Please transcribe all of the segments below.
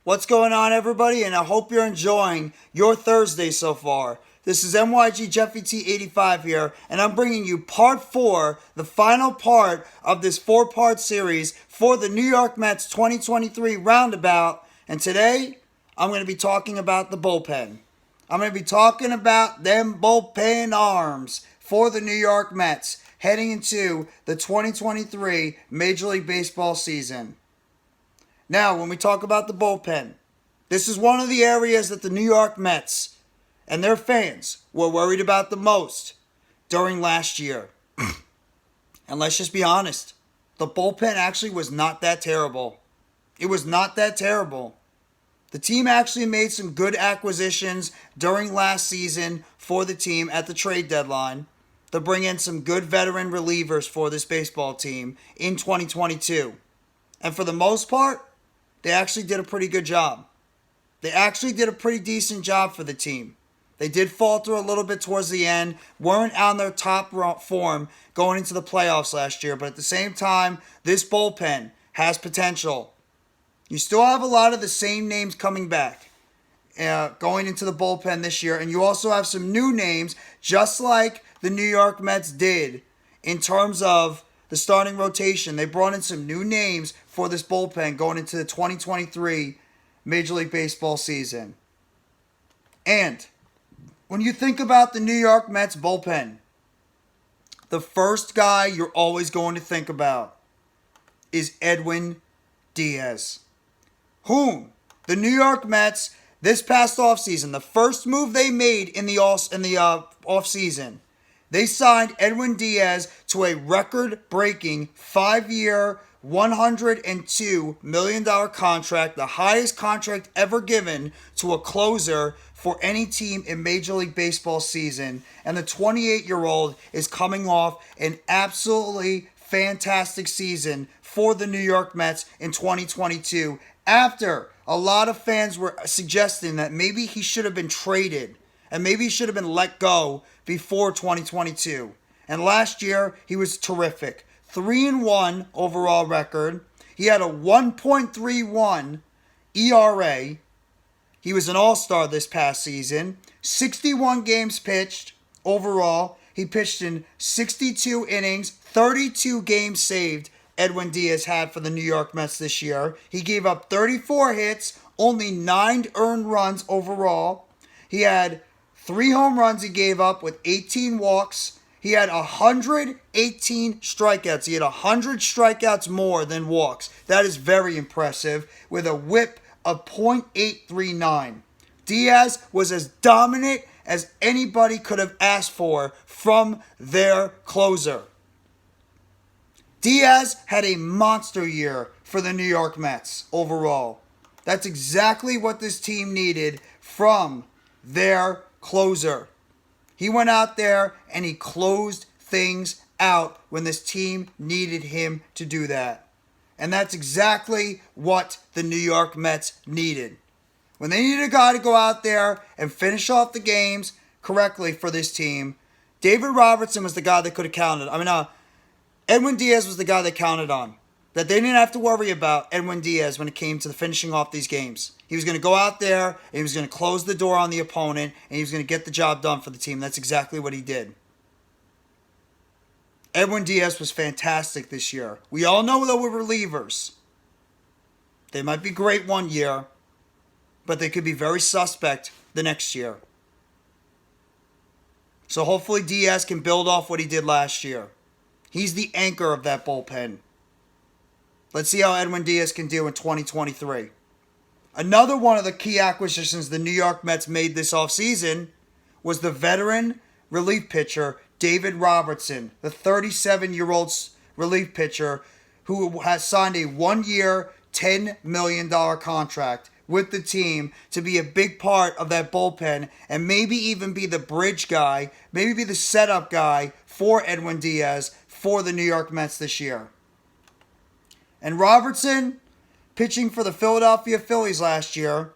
What's going on, everybody? And I hope you're enjoying your Thursday so far. This is MYG Jeffy T85 here, and I'm bringing you part 4, the final part of this 4-part series for the New York Mets 2023 Roundabout. And today, I'm going to be talking about the bullpen. I'm going to be talking about them bullpen arms for the New York Mets heading into the 2023 Major League Baseball season. Now, when we talk about the bullpen, this is one of the areas that the New York Mets and their fans were worried about the most during last year. And let's just be honest, the bullpen actually was not that terrible. It was not that terrible. The team actually made some good acquisitions during last season for the team at the trade deadline to bring in some good veteran relievers for this baseball team in 2022. And for the most part, they actually did a pretty good job. They actually did a pretty decent job for the team. They did falter a little bit towards the end, weren't on their top form going into the playoffs last year, but at the same time, this bullpen has potential. You still have a lot of the same names coming back going into the bullpen this year, and you also have some new names, just like the New York Mets did in terms of the starting rotation. They brought in some new names for this bullpen going into the 2023 Major League Baseball season. And when you think about the New York Mets bullpen, the first guy you're always going to think about is Edwin Diaz, whom the New York Mets this past offseason, the first move they made in the offseason, they signed Edwin Diaz to a record-breaking 5-year, $102 million contract, the highest contract ever given to a closer for any team in Major League Baseball season. And the 28-year-old is coming off an absolutely fantastic season for the New York Mets in 2022, after a lot of fans were suggesting that maybe he should have been traded and maybe he should have been let go before 2022. And last year, he was terrific. 3-1 overall record. He had a 1.31 ERA. He was an all-star this past season. 61 games pitched overall. He pitched in 62 innings, 32 games saved Edwin Diaz had for the New York Mets this year. He gave up 34 hits, only 9 earned runs overall. He had 3 home runs he gave up with 18 walks. He had 118 strikeouts. He had 100 strikeouts more than walks. That is very impressive, with a whip of .839. Diaz was as dominant as anybody could have asked for from their closer. Diaz had a monster year for the New York Mets overall. That's exactly what this team needed from their closer. He went out there and he closed things out when this team needed him to do that. And that's exactly what the New York Mets needed. When they needed a guy to go out there and finish off the games correctly for this team, David Robertson was the guy they could have counted. Edwin Diaz was the guy they counted on. That they didn't have to worry about Edwin Diaz when it came to the finishing off these games. He was going to go out there, and he was going to close the door on the opponent, and he was going to get the job done for the team. That's exactly what he did. Edwin Diaz was fantastic this year. We all know that we're relievers. They might be great one year, but they could be very suspect the next year. So hopefully Diaz can build off what he did last year. He's the anchor of that bullpen. Let's see how Edwin Diaz can do in 2023. Another one of the key acquisitions the New York Mets made this offseason was the veteran relief pitcher, David Robertson, the 37-year-old relief pitcher who has signed a 1-year, $10 million contract with the team to be a big part of that bullpen and maybe even be the bridge guy, maybe be the setup guy for Edwin Diaz for the New York Mets this year. And Robertson, pitching for the Philadelphia Phillies last year,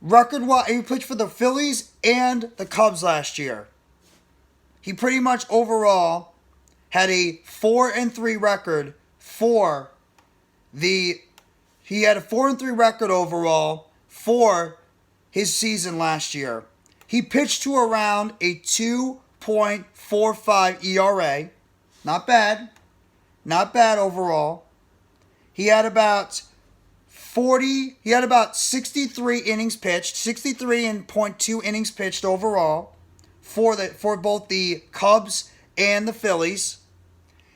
record-wise, he pitched for the Phillies and the Cubs last year. He pretty much overall had a 4-3 record for the He had a 4-3 record overall for his season last year. He pitched to around a 2.45 ERA. Not bad. Not bad overall. He had about 63 innings pitched, 63.2 innings pitched overall for both the Cubs and the Phillies.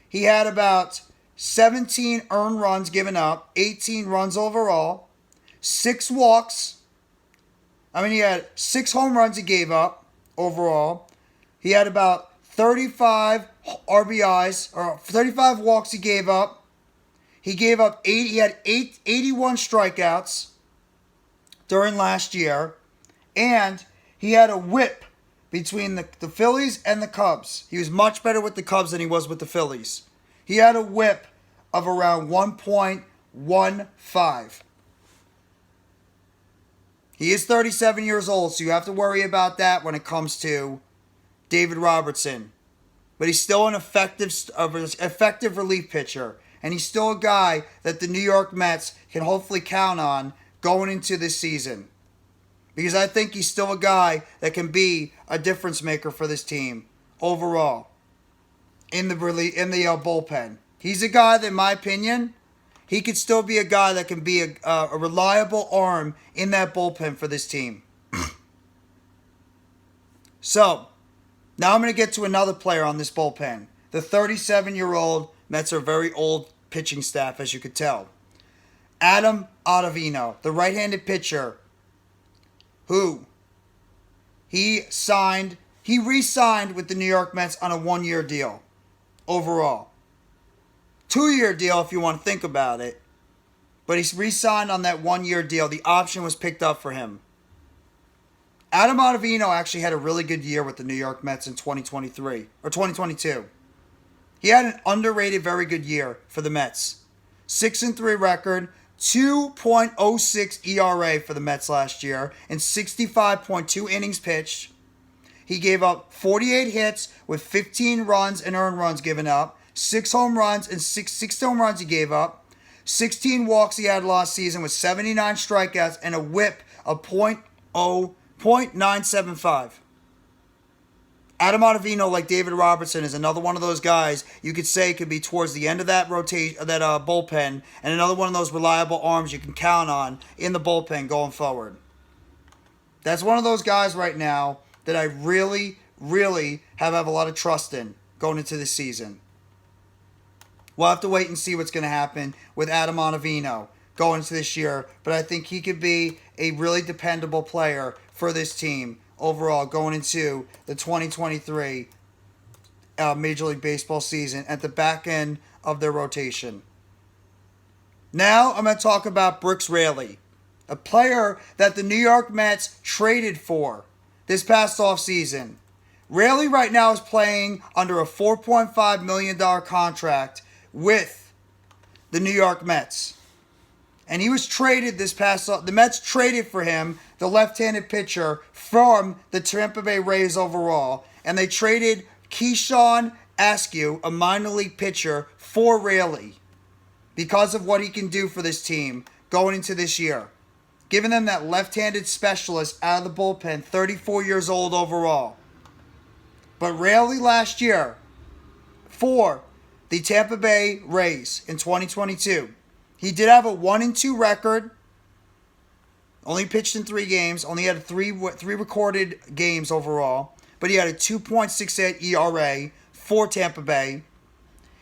He had about 17 earned runs given up, 18 runs overall, 6 walks. He had 6 home runs he gave up overall. He had about 35 RBIs, or 35 walks he gave up. He gave up 81 strikeouts during last year. And he had a whip between the Phillies and the Cubs. He was much better with the Cubs than he was with the Phillies. He had a whip of around 1.15. He is 37 years old, so you have to worry about that when it comes to David Robertson. But he's still an effective relief pitcher. And he's still a guy that the New York Mets can hopefully count on going into this season. Because I think he's still a guy that can be a difference maker for this team overall in the bullpen. He's a guy that, in my opinion, he could still be a guy that can be a reliable arm in that bullpen for this team. So, now I'm going to get to another player on this bullpen. The 37-year-old, Mets are very old pitching staff, as you could tell. Adam Ottavino, the right-handed pitcher, who he re-signed with the New York Mets on a 1-year deal overall. 2-year deal if you want to think about it. But he's re-signed on that 1-year deal. The option was picked up for him. Adam Ottavino actually had a really good year with the New York Mets in 2023 or 2022. He had an underrated, very good year for the Mets. 6-3 record, 2.06 ERA for the Mets last year, and 65.2 innings pitched. He gave up 48 hits with 15 runs and earned runs given up, 6 home runs and 6 home runs he gave up, 16 walks he had last season with 79 strikeouts and a whip of .975. Adam Ottavino, like David Robertson, is another one of those guys you could say could be towards the end of that bullpen, and another one of those reliable arms you can count on in the bullpen going forward. That's one of those guys right now that I really, really have a lot of trust in going into this season. We'll have to wait and see what's going to happen with Adam Ottavino going into this year, but I think he could be a really dependable player for this team overall going into the 2023 Major League Baseball season at the back end of their rotation. Now I'm going to talk about Brooks Raley, a player that the New York Mets traded for this past offseason. Raley right now is playing under a $4.5 million contract with the New York Mets. And he was traded the Mets traded for him, the left-handed pitcher, from the Tampa Bay Rays overall. And they traded Keyshawn Askew, a minor league pitcher, for Raley because of what he can do for this team going into this year. Giving them that left-handed specialist out of the bullpen, 34 years old overall. But Raley last year, for the Tampa Bay Rays in 2022, he did have a 1-2 record. Only pitched in 3 games. Only had 3 recorded games overall. But he had a 2.68 ERA for Tampa Bay.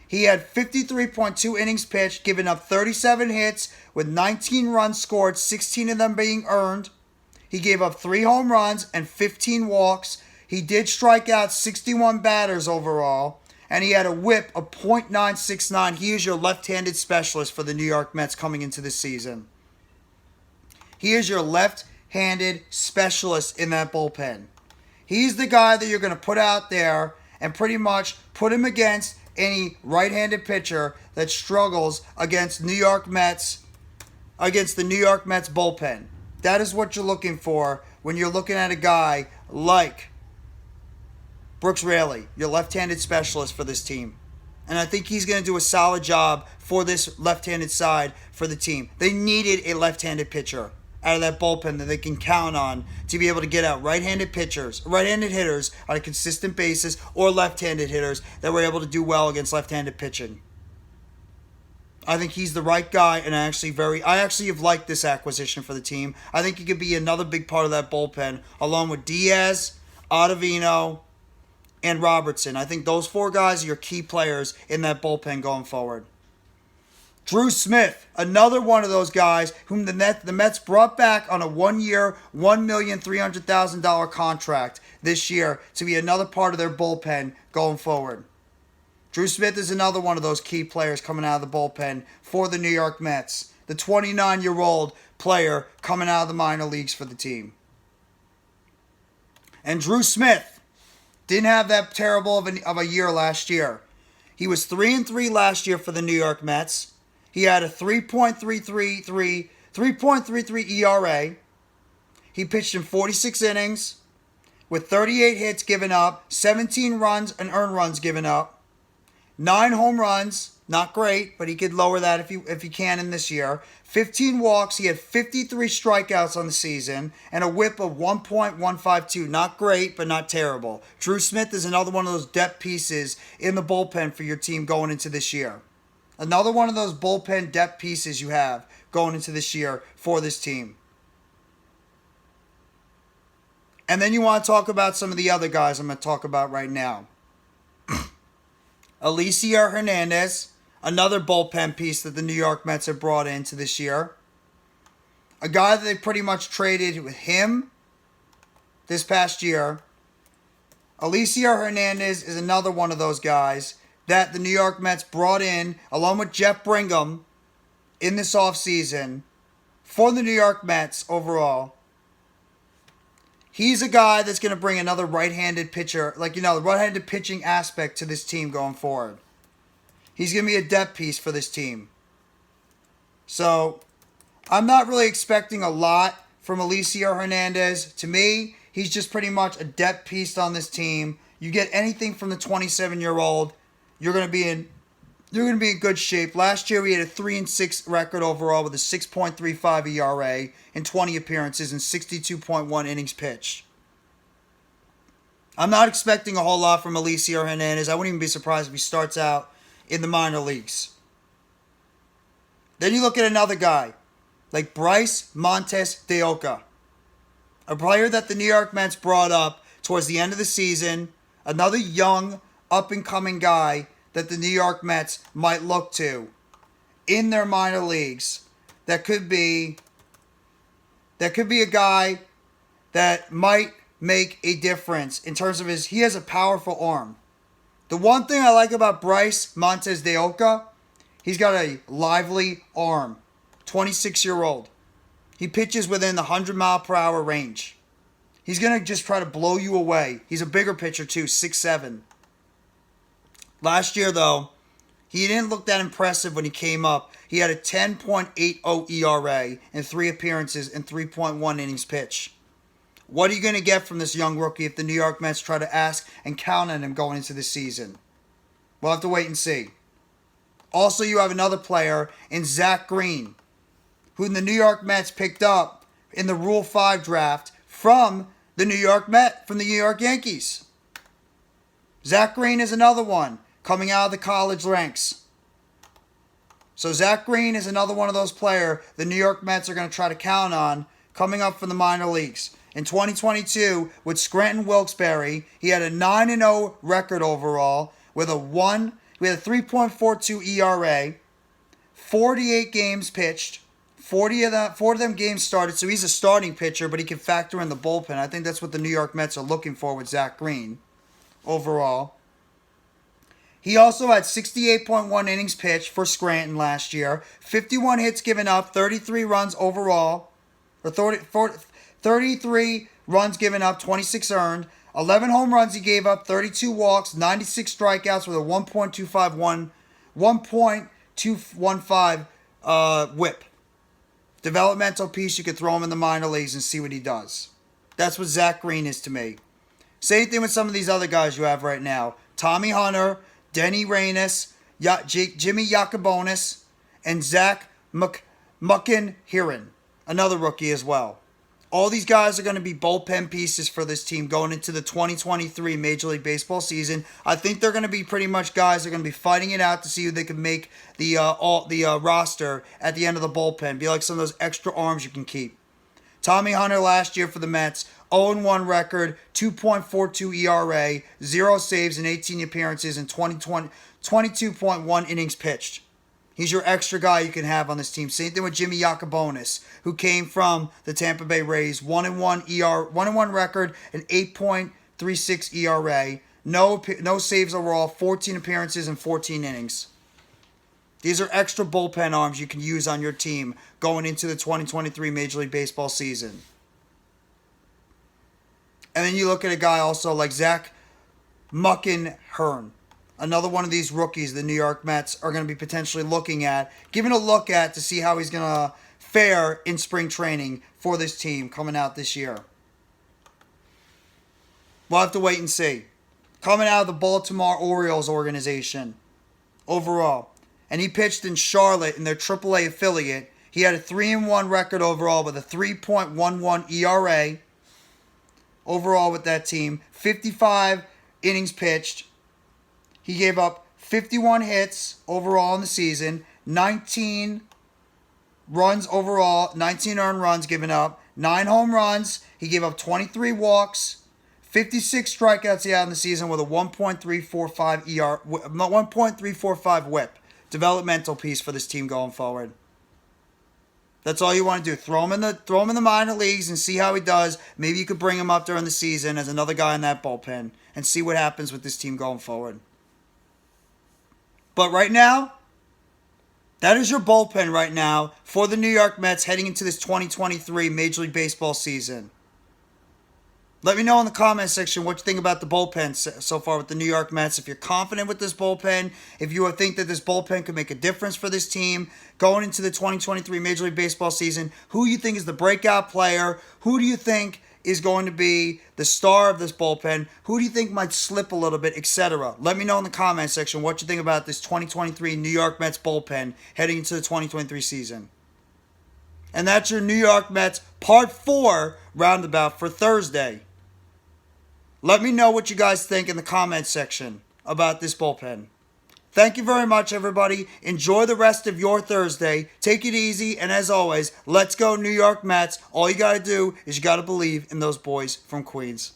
He had 53.2 innings pitched, giving up 37 hits with 19 runs scored, 16 of them being earned. He gave up 3 home runs and 15 walks. He did strike out 61 batters overall. And he had a whip of .969. He is your left-handed specialist for the New York Mets coming into this season. He is your left-handed specialist in that bullpen. He's the guy that you're going to put out there and pretty much put him against any right-handed pitcher that struggles against the New York Mets bullpen. That is what you're looking for when you're looking at a guy like Brooks Raley, your left-handed specialist for this team. And I think he's going to do a solid job for this left-handed side for the team. They needed a left-handed pitcher out of that bullpen that they can count on to be able to get out right-handed hitters on a consistent basis, or left-handed hitters that were able to do well against left-handed pitching. I think he's the right guy, and I actually have liked this acquisition for the team. I think he could be another big part of that bullpen, along with Diaz, Ottavino, and Robertson. I think those 4 guys are your key players in that bullpen going forward. Drew Smith, another one of those guys whom the Mets brought back on a 1-year, $1,300,000 contract this year to be another part of their bullpen going forward. Drew Smith is another one of those key players coming out of the bullpen for the New York Mets. The 29-year-old player coming out of the minor leagues for the team. And Drew Smith didn't have that terrible of a year last year. He was 3-3 last year for the New York Mets. He had a 3.33 ERA. He pitched in 46 innings with 38 hits given up, 17 runs and earned runs given up, 9 home runs, not great, but he could lower that if he can in this year. 15 walks, he had 53 strikeouts on the season, and a whip of 1.152. Not great, but not terrible. Drew Smith is another one of those depth pieces in the bullpen for your team going into this year. Another one of those bullpen depth pieces you have going into this year for this team. And then you want to talk about some of the other guys I'm going to talk about right now. Alicia Hernandez, another bullpen piece that the New York Mets have brought into this year. A guy that they pretty much traded with him this past year. Alicia Hernandez is another one of those guys that the New York Mets brought in, along with Jeff Brigham, in this offseason for the New York Mets overall. He's a guy that's going to bring another right-handed pitcher, the right-handed pitching aspect to this team going forward. He's going to be a depth piece for this team. So, I'm not really expecting a lot from Alicia Hernandez. To me, he's just pretty much a depth piece on this team. You get anything from the 27-year-old, you're going to be in good shape. Last year, he had a 3-6 record overall with a 6.35 ERA in 20 appearances and 62.1 innings pitched. I'm not expecting a whole lot from Alicia Hernandez. I wouldn't even be surprised if he starts out in the minor leagues. Then you look at another guy, like Bryce Montes de Oca, a player that the New York Mets brought up towards the end of the season, another young, up-and-coming guy that the New York Mets might look to in their minor leagues. That could be a guy that might make a difference in terms of he has a powerful arm. The one thing I like about Bryce Montes de Oca, he's got a lively arm. 26-year-old. He pitches within the 100-mile-per-hour range. He's going to just try to blow you away. He's a bigger pitcher too, 6'7". Last year, though, he didn't look that impressive when he came up. He had a 10.80 ERA in 3 appearances and 3.1 innings pitched. What are you going to get from this young rookie if the New York Mets try to ask and count on him going into the season? We'll have to wait and see. Also, you have another player in Zach Green, who the New York Mets picked up in the Rule 5 draft from the New York Yankees. Zach Green is another one coming out of the college ranks. So Zach Green is another one of those players the New York Mets are going to try to count on coming up from the minor leagues. In 2022, with Scranton Wilkes-Barre, he had a 9-0 record overall with a 3.42 ERA, 48 games pitched, 4 of them games started, so he's a starting pitcher, but he can factor in the bullpen. I think that's what the New York Mets are looking for with Zach Green overall. He also had 68.1 innings pitched for Scranton last year, 51 hits given up, 33 runs overall, or 33 runs given up, 26 earned, 11 home runs he gave up, 32 walks, 96 strikeouts with a 1.215 whip. Developmental piece, you could throw him in the minor leagues and see what he does. That's what Zach Green is to me. Same thing with some of these other guys you have right now. Tommy Hunter, Denny Reynes, Jimmy Yacobonis, and Zach Muckenheeren, another rookie as well. All these guys are going to be bullpen pieces for this team going into the 2023 Major League Baseball season. I think they're going to be pretty much guys that are going to be fighting it out to see who they can make the roster at the end of the bullpen. Be like some of those extra arms you can keep. Tommy Hunter last year for the Mets, 0-1 record, 2.42 ERA, 0 saves in 18 appearances, and 22.1 innings pitched. He's your extra guy you can have on this team. Same thing with Jimmy Yacobonis, who came from the Tampa Bay Rays, 1-1 record, an 8.36 ERA, no saves overall, 14 appearances and 14 innings. These are extra bullpen arms you can use on your team going into the 2023 Major League Baseball season. And then you look at a guy also like Zach Muckenheeren. Another one of these rookies the New York Mets are going to be potentially looking at, giving a look at to see how he's going to fare in spring training for this team coming out this year. We'll have to wait and see. Coming out of the Baltimore Orioles organization overall. And he pitched in Charlotte in their AAA affiliate. He had a 3-1 record overall with a 3.11 ERA overall with that team. 55 innings pitched. He gave up 51 hits overall in the season, 19 runs overall, 19 earned runs given up, 9 home runs. He gave up 23 walks, 56 strikeouts he had in the season with a 1.345 whip. Developmental piece for this team going forward. That's all you want to do. Throw him in the minor leagues and see how he does. Maybe you could bring him up during the season as another guy in that bullpen and see what happens with this team going forward. But right now, that is your bullpen right now for the New York Mets heading into this 2023 Major League Baseball season. Let me know in the comment section what you think about the bullpen so far with the New York Mets. If you're confident with this bullpen, if you think that this bullpen could make a difference for this team going into the 2023 Major League Baseball season, who you think is the breakout player, who do you think is going to be the star of this bullpen, who do you think might slip a little bit, etc. Let me know in the comment section what you think about this 2023 New York Mets bullpen heading into the 2023 season. And that's your New York Mets Part 4 Roundabout for Thursday. Let me know what you guys think in the comment section about this bullpen. Thank you very much, everybody. Enjoy the rest of your Thursday. Take it easy, and as always, let's go New York Mets. All you got to do is you got to believe in those boys from Queens.